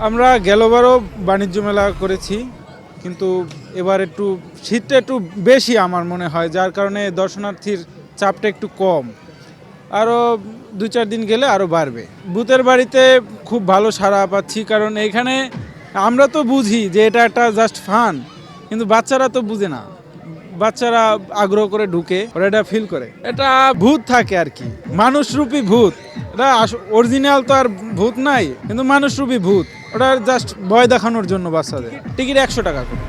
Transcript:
আমরা গেলবারও বাণিজ্য মেলা করেছি, কিন্তু এবার একটু শীতটা একটু বেশি আমার মনে হয়, যার কারণে দর্শনার্থীর চাপটা একটু কম। আরও 2-4 দিন গেলে আরও বাড়বে। ভূতের বাড়িতে খুব ভালো সাড়া পাচ্ছি, কারণ এখানে আমরা তো বুঝি যে এটা একটা জাস্ট ফান, কিন্তু বাচ্চারা তো বুঝে না। বাচ্চারা আগ্রহ করে ঢুকে, ওরা এটা ফিল করে। এটা ভূত থাকে আর কি, মানুষরূপী ভূত। এটা অরিজিনাল তো আর ভূত নাই, কিন্তু মানুষরূপী ভূত। ওটা জাস্ট ভয় দেখানোর জন্য বাচ্চাদের। টিকিট 100 টাকা করে।